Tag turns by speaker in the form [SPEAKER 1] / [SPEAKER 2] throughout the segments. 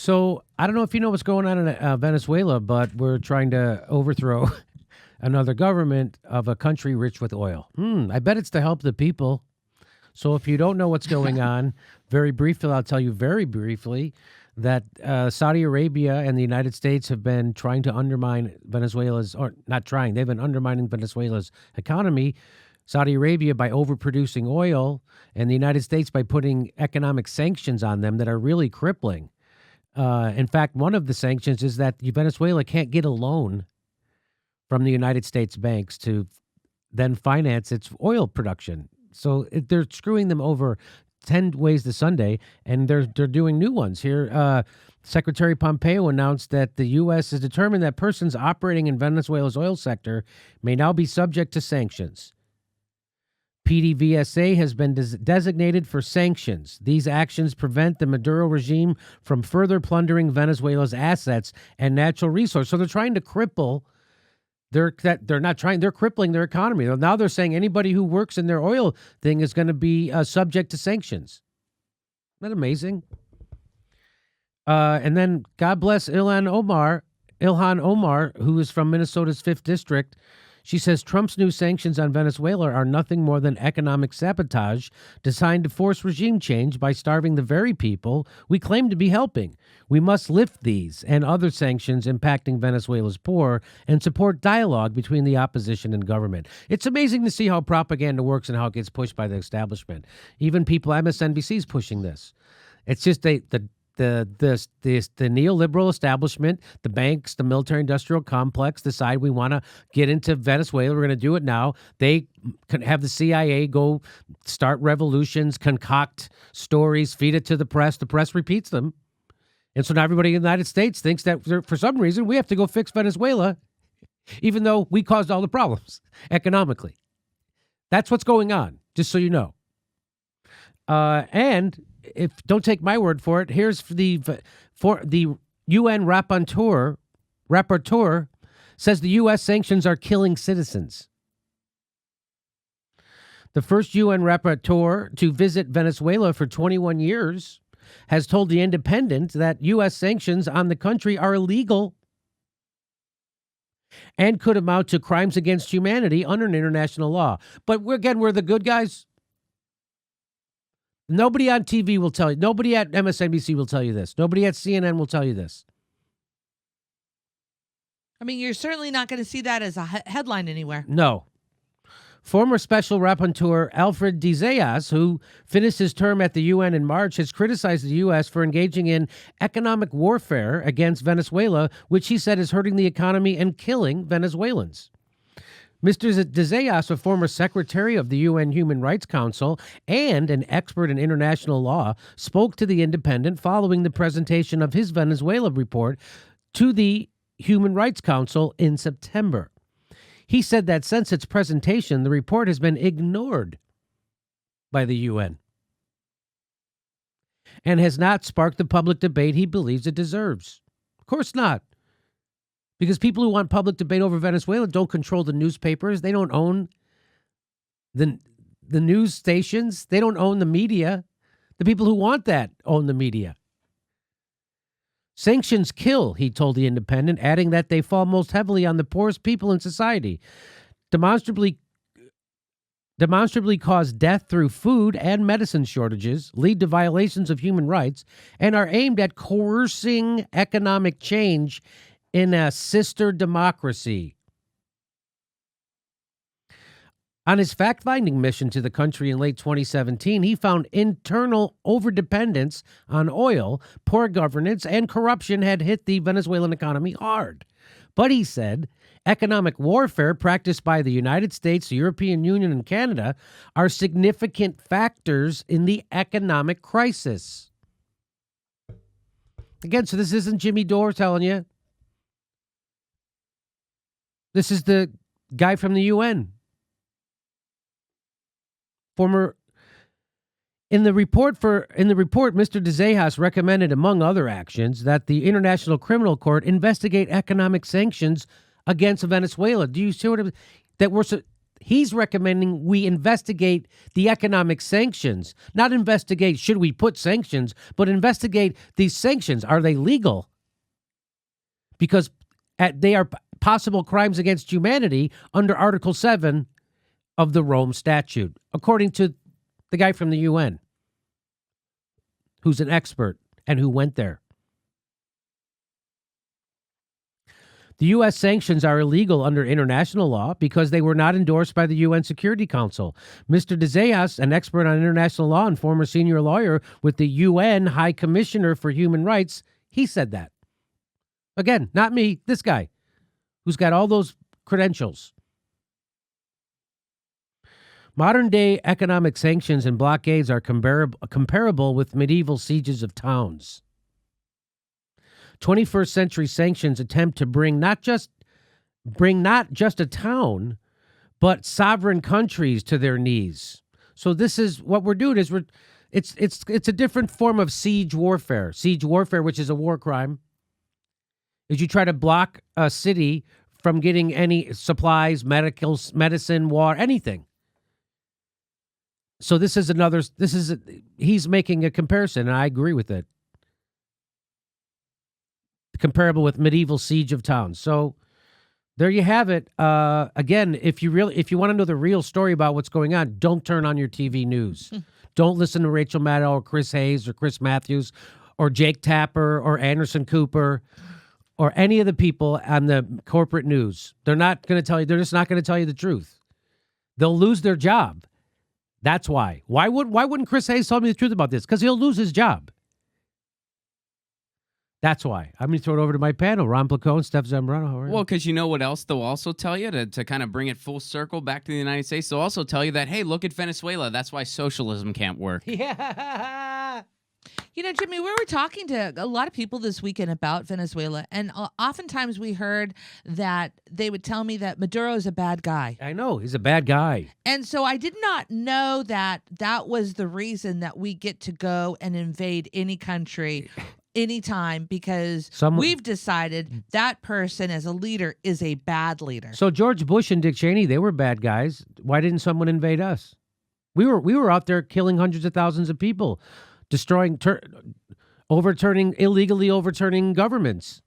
[SPEAKER 1] So I don't know if you know what's going on in Venezuela, but we're trying to overthrow another government of a country rich with oil. I bet it's to help the people. So if you don't know what's going on, very briefly, I'll tell you very briefly that Saudi Arabia and the United States have been trying to undermine Venezuela's, or not trying, they've been undermining Venezuela's economy. Saudi Arabia by overproducing oil, and the United States by putting economic sanctions on them that are really crippling. In fact, one of the sanctions is that Venezuela can't get a loan from the United States banks to then finance its oil production. So they're screwing them over 10 ways to Sunday, and they're doing new ones here. Secretary Pompeo announced that the U.S. has determined that persons operating in Venezuela's oil sector may now be subject to sanctions. PDVSA has been designated for sanctions. These actions prevent the Maduro regime from further plundering Venezuela's assets and natural resources. So they're trying to cripple. They're crippling their economy. Now they're saying anybody who works in their oil thing is going to be subject to sanctions. Isn't that amazing? And then God bless Ilhan Omar, who is from Minnesota's 5th District. She says Trump's new sanctions on Venezuela are nothing more than economic sabotage designed to force regime change by starving the very people we claim to be helping. We must lift these and other sanctions impacting Venezuela's poor and support dialogue between the opposition and government. It's amazing to see how propaganda works and how it gets pushed by the establishment. Even people, MSNBC is pushing this. It's just the neoliberal establishment, the banks, the military-industrial complex decide we want to get into Venezuela. We're going to do it now. They can have the CIA go start revolutions, concoct stories, feed it to the press. The press repeats them. And so now everybody in the United States thinks that for some reason we have to go fix Venezuela, even though we caused all the problems economically. That's what's going on, just so you know. And if don't take my word for it, here's the UN rapporteur says the U.S. sanctions are killing citizens. The first UN rapporteur to visit Venezuela for 21 years has told The Independent that U.S. sanctions on the country are illegal and could amount to crimes against humanity under an international law. But we're the good guys. Nobody on TV will tell you. Nobody at MSNBC will tell you this. Nobody at CNN will tell you this.
[SPEAKER 2] I mean, you're certainly not going to see that as a headline anywhere.
[SPEAKER 1] No. Former Special Rapporteur Alfred de Zayas, who finished his term at the UN in March, has criticized the U.S. for engaging in economic warfare against Venezuela, which he said is hurting the economy and killing Venezuelans. Mr. de Zayas, a former secretary of the UN Human Rights Council and an expert in international law, spoke to The Independent following the presentation of his Venezuela report to the Human Rights Council in September. He said that since its presentation, the report has been ignored by the UN and has not sparked the public debate he believes it deserves. Of course not. Because people who want public debate over Venezuela don't control the newspapers. They don't own the news stations. They don't own the media. The people who want that own the media. Sanctions kill, he told The Independent, adding that they fall most heavily on the poorest people in society, demonstrably cause death through food and medicine shortages, lead to violations of human rights, and are aimed at coercing economic change in a sister democracy. On his fact-finding mission to the country in late 2017, he found internal overdependence on oil, poor governance, and corruption had hit the Venezuelan economy hard. But he said, economic warfare practiced by the United States, the European Union, and Canada are significant factors in the economic crisis. Again, so this isn't Jimmy Dore telling you. This is the guy from the UN. In the report, Mr. de Zayas recommended, among other actions, that the International Criminal Court investigate economic sanctions against Venezuela. Do you see what He's recommending we investigate the economic sanctions, not investigate should we put sanctions, but investigate these sanctions. Are they legal? Because they are possible crimes against humanity under Article 7 of the Rome Statute, according to the guy from the UN, who's an expert and who went there. The U.S. sanctions are illegal under international law because they were not endorsed by the UN Security Council. Mr. De Zayas, an expert on international law and former senior lawyer with the UN High Commissioner for Human Rights, he said that. Again, not me, this guy, who's got all those credentials. Modern-day economic sanctions and blockades are comparable with medieval sieges of towns. 21st century sanctions attempt to bring not just a town, but sovereign countries to their knees. So this is what we're doing. It's a different form of siege warfare. Siege warfare, which is a war crime, is you try to block a city from getting any supplies, medicine, water, anything. So he's making a comparison, and I agree with it. Comparable with medieval siege of towns. So there you have it. Again, if you want to know the real story about what's going on, don't turn on your TV news. Don't listen to Rachel Maddow or Chris Hayes or Chris Matthews or Jake Tapper or Anderson Cooper or any of the people on the corporate news. They're not going to tell you. They're just not going to tell you the truth. They'll lose their job. That's why. Why wouldn't Chris Hayes tell me the truth about this? Because he'll lose his job. That's why. I'm going to throw it over to my panel. Ron Placone, Steph Zambrano. How are you?
[SPEAKER 3] Well, because you know what else they'll also tell you to kind of bring it full circle back to the United States? They'll also tell you that, hey, look at Venezuela. That's why socialism can't work.
[SPEAKER 1] Yeah.
[SPEAKER 2] You know, Jimmy, we were talking to a lot of people this weekend about Venezuela, and oftentimes we heard that they would tell me that Maduro is a bad guy.
[SPEAKER 1] I know. He's a bad guy.
[SPEAKER 2] And so I did not know that was the reason that we get to go and invade any country anytime, because we've decided that person as a leader is a bad leader.
[SPEAKER 1] So George Bush and Dick Cheney, they were bad guys. Why didn't someone invade us? We were out there killing hundreds of thousands of people, destroying, illegally overturning governments,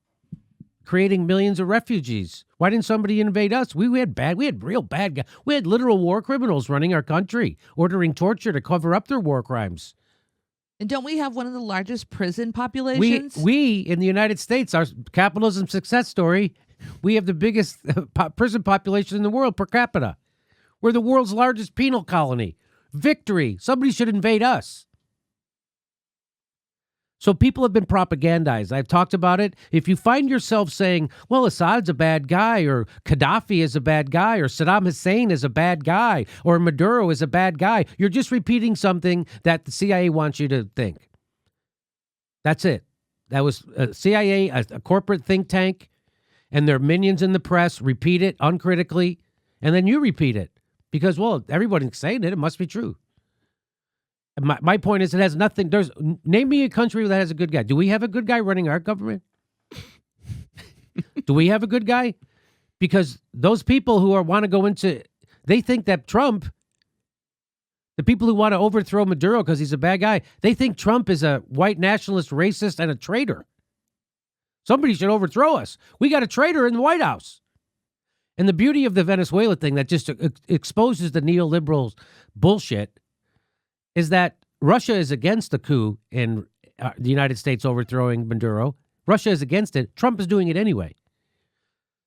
[SPEAKER 1] creating millions of refugees. Why didn't somebody invade us? We had real bad guys. We had literal war criminals running our country, ordering torture to cover up their war crimes.
[SPEAKER 2] And don't we have one of the largest prison populations?
[SPEAKER 1] We in the United States, our capitalism success story, we have the biggest prison population in the world per capita. We're the world's largest penal colony. Victory. Somebody should invade us. So people have been propagandized. I've talked about it. If you find yourself saying, well, Assad's a bad guy, or Gaddafi is a bad guy, or Saddam Hussein is a bad guy, or Maduro is a bad guy, you're just repeating something that the CIA wants you to think. That's it. That was CIA, a corporate think tank, and their minions in the press repeat it uncritically, and then you repeat it. Because, well, everybody's saying it. It must be true. My point is, it has nothing. Name me a country that has a good guy. Do we have a good guy running our government? Do we have a good guy? Because those people who want to go into, they think that Trump, the people who want to overthrow Maduro because he's a bad guy, they think Trump is a white nationalist, racist, and a traitor. Somebody should overthrow us. We got a traitor in the White House. And the beauty of the Venezuela thing that just exposes the neoliberals' bullshit is that Russia is against the coup in the United States overthrowing Maduro. Russia is against it. Trump is doing it anyway.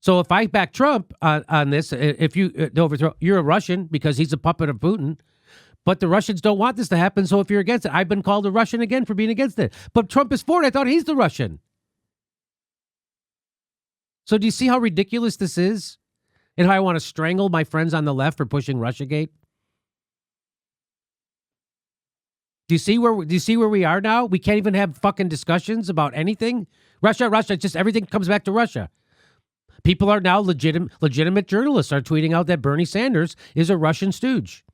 [SPEAKER 1] So if I back Trump on this, if you overthrow, you're a Russian because he's a puppet of Putin. But the Russians don't want this to happen, so if you're against it, I've been called a Russian again for being against it. But Trump is for it. I thought he's the Russian. So do you see how ridiculous this is? And how I want to strangle my friends on the left for pushing Russiagate? Do you see where we are now? We can't even have fucking discussions about anything. Russia, just everything comes back to Russia. People are now legitimate journalists are tweeting out that Bernie Sanders is a Russian stooge.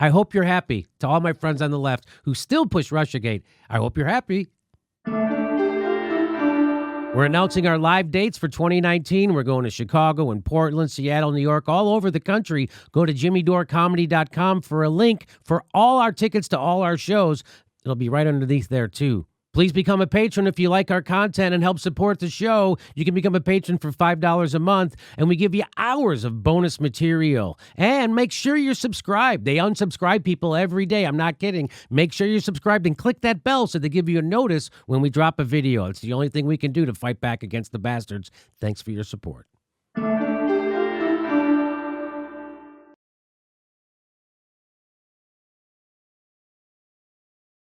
[SPEAKER 1] I hope you're happy. To all my friends on the left who still push Russiagate, I hope you're happy. We're announcing our live dates for 2019. We're going to Chicago and Portland, Seattle, New York, all over the country. Go to jimmydorecomedy.com for a link for all our tickets to all our shows. It'll be right underneath there, too. Please become a patron if you like our content and help support the show. You can become a patron for $5 a month, and we give you hours of bonus material. And make sure you're subscribed. They unsubscribe people every day. I'm not kidding. Make sure you're subscribed and click that bell so they give you a notice when we drop a video. It's the only thing we can do to fight back against the bastards. Thanks for your support.